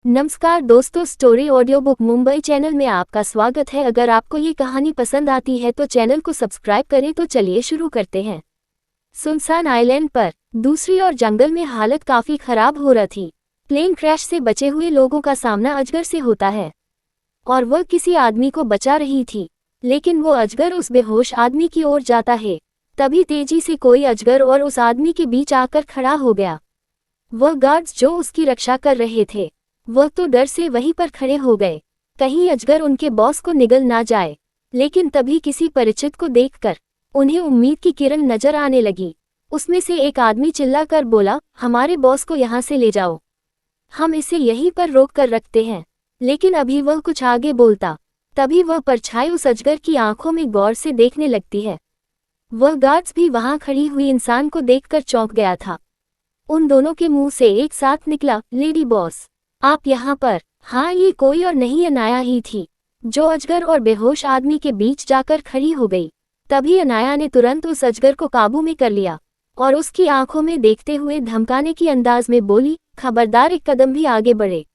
नमस्कार दोस्तों, story audio book Mumbai channel में आपका स्वागत है। अगर आपको ये कहानी पसंद आती है तो चैनल को सब्सक्राइब करें। तो चलिए शुरू करते हैं। सुनसान आइलैंड पर दूसरी ओर जंगल में हालत काफी खराब हो रही थी। प्लेन क्रैश से बचे हुए लोगों का सामना अजगर से होता है और वह किसी आदमी को बचा रही थी, लेकिन वो अजगर उस बेहोश आदमी की ओर जाता है। तभी तेजी से कोई अजगर और उस आदमी के बीच आकर खड़ा हो गया। वह गार्ड्स जो उसकी रक्षा कर रहे थे वह तो डर से वहीं पर खड़े हो गए, कहीं अजगर उनके बॉस को निगल ना जाए। लेकिन तभी किसी परिचित को देखकर उन्हें उम्मीद की किरण नजर आने लगी। उसमें से एक आदमी चिल्लाकर बोला, हमारे बॉस को यहाँ से ले जाओ, हम इसे यहीं पर रोक कर रखते हैं। लेकिन अभी वह कुछ आगे बोलता, तभी वह परछाई उस अजगर की आंखों में गौर से देखने लगती है। वह गार्ड्स भी वहां खड़ी हुई इंसान को देखकर चौंक गया था। उन दोनों के मुंह से एक साथ निकला, लेडी बॉस आप यहाँ पर। हाँ, ये कोई और नहीं अनाया ही थी, जो अजगर और बेहोश आदमी के बीच जाकर खड़ी हो गई। तभी अनाया ने तुरंत उस अजगर को काबू में कर लिया और उसकी आंखों में देखते हुए धमकाने की अंदाज में बोली, खबरदार एक कदम भी आगे बढ़े।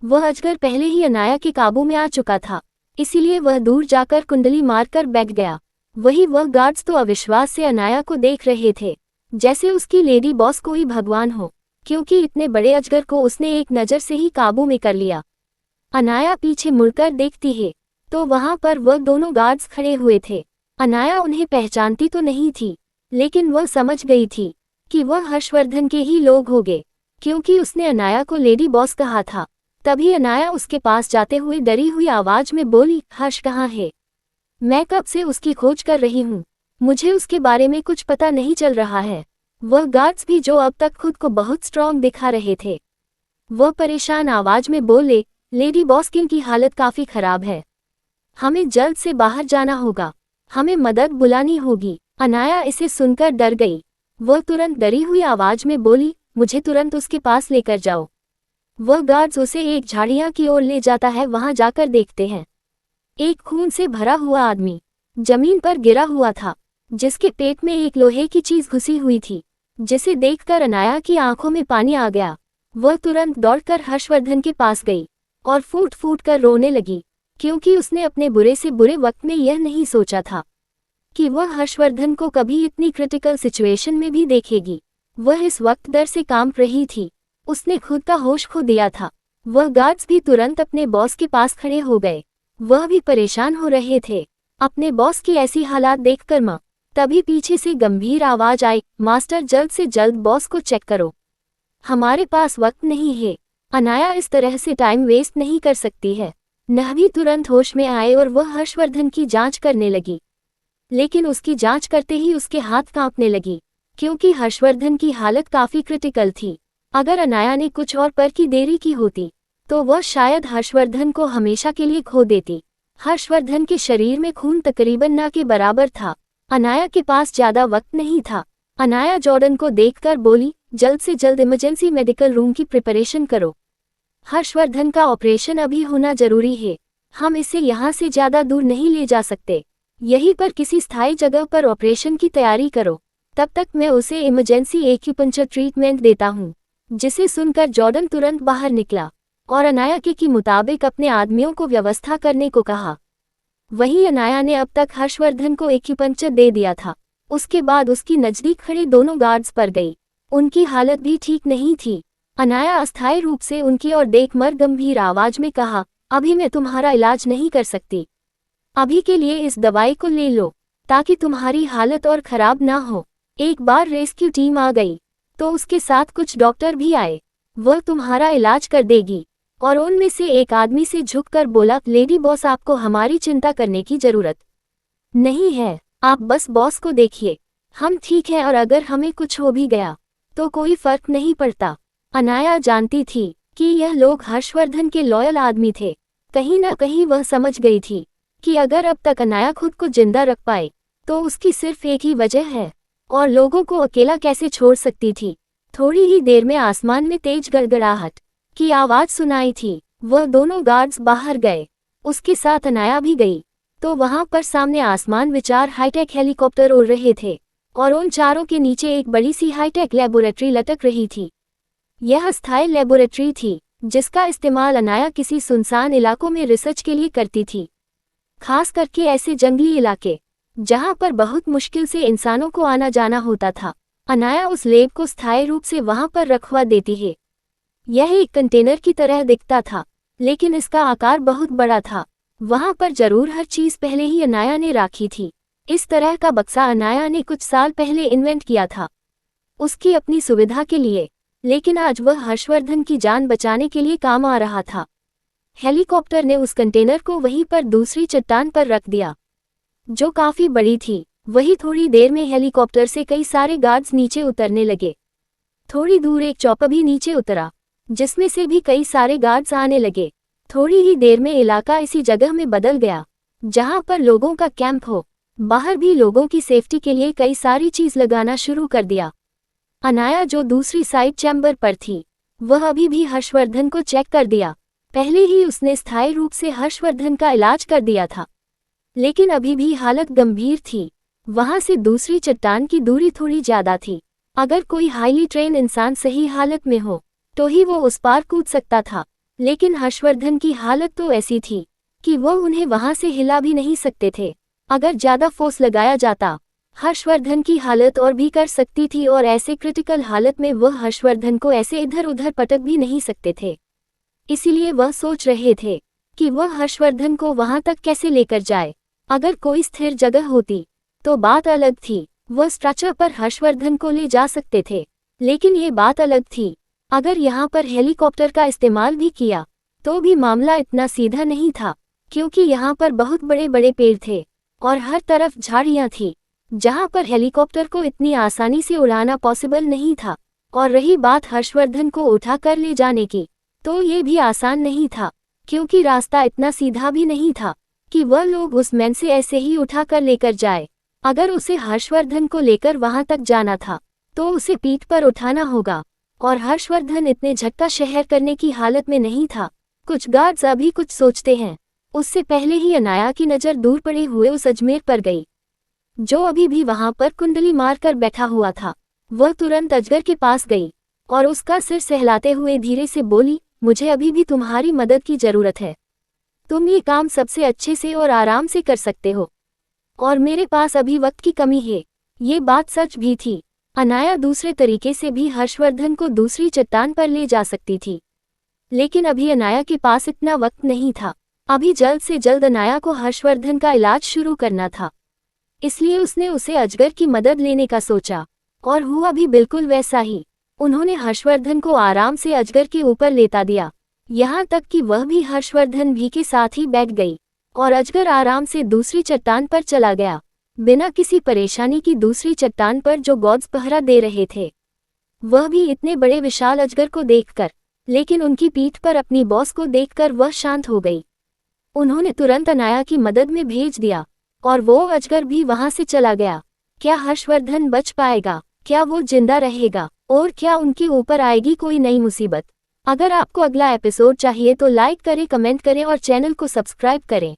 वह अजगर पहले ही अनाया के काबू में आ चुका था, इसीलिए वह दूर जाकर कुंडली मारकर बैठ गया। वही वह गार्ड्स तो अविश्वास से अनाया को देख रहे थे, जैसे उसकी लेडी बॉस कोई भगवान हो, क्योंकि इतने बड़े अजगर को उसने एक नज़र से ही काबू में कर लिया। अनाया पीछे मुड़कर देखती है तो वहां पर वह दोनों गार्ड्स खड़े हुए थे। अनाया उन्हें पहचानती तो नहीं थी, लेकिन वह समझ गई थी कि वह हर्षवर्धन के ही लोग होंगे, क्योंकि उसने अनाया को लेडी बॉस कहा था। तभी अनाया उसके पास जाते हुए डरी हुई आवाज में बोली, हर्ष कहाँ है? मैं कब से उसकी खोज कर रही हूँ, मुझे उसके बारे में कुछ पता नहीं चल रहा है। वह गार्ड्स भी जो अब तक खुद को बहुत स्ट्रॉन्ग दिखा रहे थे, वह परेशान आवाज में बोले, लेडी बॉस की हालत काफी खराब है, हमें जल्द से बाहर जाना होगा, हमें मदद बुलानी होगी। अनाया इसे सुनकर डर गई। वह तुरंत डरी हुई आवाज में बोली, मुझे तुरंत उसके पास लेकर जाओ। वह गार्ड्स उसे एक झाड़ियां की ओर ले जाता है। वहां जाकर देखते हैं एक खून से भरा हुआ आदमी जमीन पर गिरा हुआ था, जिसके पेट में एक लोहे की चीज घुसी हुई थी, जिसे देखकर अनाया की आंखों में पानी आ गया। वह तुरंत दौड़कर हर्षवर्धन के पास गई और फूट फूट कर रोने लगी, क्योंकि उसने अपने बुरे से बुरे वक्त में यह नहीं सोचा था कि वह हर्षवर्धन को कभी इतनी क्रिटिकल सिचुएशन में भी देखेगी। वह इस वक्त डर से कांप रही थी, उसने खुद का होश खो दिया था। वह गार्ड्स भी तुरंत अपने बॉस के पास खड़े हो गए, वह भी परेशान हो रहे थे अपने बॉस की ऐसी हालात देखकर। मां तभी पीछे से गंभीर आवाज आई, मास्टर जल्द से जल्द बॉस को चेक करो, हमारे पास वक्त नहीं है। अनाया इस तरह से टाइम वेस्ट नहीं कर सकती है। नहवी तुरंत होश में आए और वह हर्षवर्धन की जांच करने लगी, लेकिन उसकी जांच करते ही उसके हाथ कांपने लगी, क्योंकि हर्षवर्धन की हालत काफी क्रिटिकल थी। अगर अनाया ने कुछ और पर की देरी की होती तो वह शायद हर्षवर्धन को हमेशा के लिए खो देती। हर्षवर्धन के शरीर में खून तकरीबन ना के बराबर था। अनाया के पास ज्यादा वक्त नहीं था। अनाया जॉर्डन को देखकर बोली, जल्द से जल्द इमरजेंसी मेडिकल रूम की प्रिपरेशन करो, हर्षवर्धन का ऑपरेशन अभी होना जरूरी है, हम इसे यहाँ से ज्यादा दूर नहीं ले जा सकते, यहीं पर किसी स्थायी जगह पर ऑपरेशन की तैयारी करो, तब तक मैं उसे इमरजेंसी एक्यूपंक्चर ट्रीटमेंट देता हूँ। जिसे सुनकर जॉर्डन तुरंत बाहर निकला और अनाया के मुताबिक अपने आदमियों को व्यवस्था करने को कहा। वहीं अनाया ने अब तक हर्षवर्धन को एक्यूपंक्चर दे दिया था। उसके बाद उसकी नजदीक खड़े दोनों गार्ड्स पर गई, उनकी हालत भी ठीक नहीं थी। अनाया अस्थायी रूप से उनकी ओर देखकर गंभीर आवाज में कहा, अभी मैं तुम्हारा इलाज नहीं कर सकती, अभी के लिए इस दवाई को ले लो ताकि तुम्हारी हालत और खराब ना हो। एक बार रेस्क्यू टीम आ गई तो उसके साथ कुछ डॉक्टर भी आए, वह तुम्हारा इलाज कर देगी। और उनमें से एक आदमी से झुककर बोला, लेडी बॉस आपको हमारी चिंता करने की जरूरत नहीं है, आप बस बॉस को देखिए, हम ठीक है और अगर हमें कुछ हो भी गया तो कोई फर्क नहीं पड़ता। अनाया जानती थी कि यह लोग हर्षवर्धन के लॉयल आदमी थे। कहीं ना कहीं वह समझ गई थी कि अगर अब तक अनाया खुद को जिंदा रख पाए तो उसकी सिर्फ एक ही वजह है, और लोगों को अकेला कैसे छोड़ सकती थी। थोड़ी ही देर में आसमान में तेज गड़गड़ाहट की आवाज सुनाई थी। वह दोनों गार्ड्स बाहर गए, उसके साथ अनाया भी गई तो वहां पर सामने आसमान विचार हाईटेक हेलीकॉप्टर उड़ रहे थे और उन चारों के नीचे एक बड़ी सी हाईटेक लेबोरेटरी लटक रही थी। यह अस्थायी लेबोरेटरी थी जिसका इस्तेमाल अनाया किसी सुनसान इलाकों में रिसर्च के लिए करती थी, खास करके ऐसे जंगली इलाके जहां पर बहुत मुश्किल से इंसानों को आना जाना होता था। अनाया उस लैब को स्थायी रूप से वहां पर रखवा देती है। यह एक कंटेनर की तरह दिखता था, लेकिन इसका आकार बहुत बड़ा था। वहां पर जरूर हर चीज पहले ही अनाया ने रखी थी। इस तरह का बक्सा अनाया ने कुछ साल पहले इन्वेंट किया था, उसकी अपनी सुविधा के लिए, लेकिन आज वह हर्षवर्धन की जान बचाने के लिए काम आ रहा था। हेलीकॉप्टर ने उस कंटेनर को वहीं पर दूसरी चट्टान पर रख दिया, जो काफी बड़ी थी। वही थोड़ी देर में हेलीकॉप्टर से कई सारे गार्ड्स नीचे उतरने लगे। थोड़ी दूर एक चॉपर भी नीचे उतरा, जिसमें से भी कई सारे गार्ड्स आने लगे। थोड़ी ही देर में इलाका इसी जगह में बदल गया जहां पर लोगों का कैंप हो। बाहर भी लोगों की सेफ्टी के लिए कई सारी चीज लगाना शुरू कर दिया। अनाया जो दूसरी साइड चैम्बर पर थी, वह अभी भी हर्षवर्धन को चेक कर दिया। पहले ही उसने स्थायी रूप से हर्षवर्धन का इलाज कर दिया था, लेकिन अभी भी हालत गंभीर थी। वहां से दूसरी चट्टान की दूरी थोड़ी ज्यादा थी। अगर कोई हाईली ट्रेन इंसान सही हालत में हो तो ही वो उस पार कूद सकता था, लेकिन हर्षवर्धन की हालत तो ऐसी थी कि वो उन्हें वहां से हिला भी नहीं सकते थे। अगर ज्यादा फोर्स लगाया जाता, हर्षवर्धन की हालत और भी कर सकती थी, और ऐसे क्रिटिकल हालत में वह हर्षवर्धन को ऐसे इधर उधर पटक भी नहीं सकते थे। इसीलिए वह सोच रहे थे कि वह हर्षवर्धन को वहां तक कैसे लेकर जाए। अगर कोई स्थिर जगह होती तो बात अलग थी, वह स्ट्रेचर पर हर्षवर्धन को ले जा सकते थे। लेकिन ये बात अलग थी, अगर यहाँ पर हेलीकॉप्टर का इस्तेमाल भी किया तो भी मामला इतना सीधा नहीं था, क्योंकि यहाँ पर बहुत बड़े बड़े पेड़ थे और हर तरफ झाड़ियाँ थी, जहाँ पर हेलीकॉप्टर को इतनी आसानी से उड़ाना पॉसिबल नहीं था। और रही बात हर्षवर्धन को उठा कर ले जाने की, तो ये भी आसान नहीं था, क्योंकि रास्ता इतना सीधा भी नहीं था कि वह लोग उस मैन से ऐसे ही उठा कर लेकर जाए। अगर उसे हर्षवर्धन को लेकर वहां तक जाना था तो उसे पीठ पर उठाना होगा, और हर्षवर्धन इतने झटका शहर करने की हालत में नहीं था। कुछ गार्ड्स अभी कुछ सोचते हैं, उससे पहले ही अनाया की नज़र दूर पड़े हुए उस अजमेर पर गई, जो अभी भी वहां पर कुंडली मारकर बैठा हुआ था। वह तुरंत अजगर के पास गई और उसका सिर सहलाते हुए धीरे से बोली, मुझे अभी भी तुम्हारी मदद की जरूरत है। तुम ये काम सबसे अच्छे से और आराम से कर सकते हो, और मेरे पास अभी वक्त की कमी है। ये बात सच भी थी। अनाया दूसरे तरीके से भी हर्षवर्धन को दूसरी चट्टान पर ले जा सकती थी, लेकिन अभी अनाया के पास इतना वक्त नहीं था। अभी जल्द से जल्द अनाया को हर्षवर्धन का इलाज शुरू करना था, इसलिए उसने उसे अजगर की मदद लेने का सोचा, और हुआ भी बिल्कुल वैसा ही। उन्होंने हर्षवर्धन को आराम से अजगर के ऊपर लेटा दिया, यहाँ तक कि वह भी हर्षवर्धन भी के साथ ही बैठ गई, और अजगर आराम से दूसरी चट्टान पर चला गया, बिना किसी परेशानी की। दूसरी चट्टान पर जो गार्ड्स पहरा दे रहे थे, वह भी इतने बड़े विशाल अजगर को देखकर, लेकिन उनकी पीठ पर अपनी बॉस को देखकर वह शांत हो गई। उन्होंने तुरंत अनाया की मदद में भेज दिया, और वो अजगर भी वहां से चला गया। क्या हर्षवर्धन बच पाएगा? क्या वो जिंदा रहेगा? और क्या उनके ऊपर आएगी कोई नई मुसीबत? अगर आपको अगला एपिसोड चाहिए तो लाइक करें, कमेंट करें और चैनल को सब्सक्राइब करें।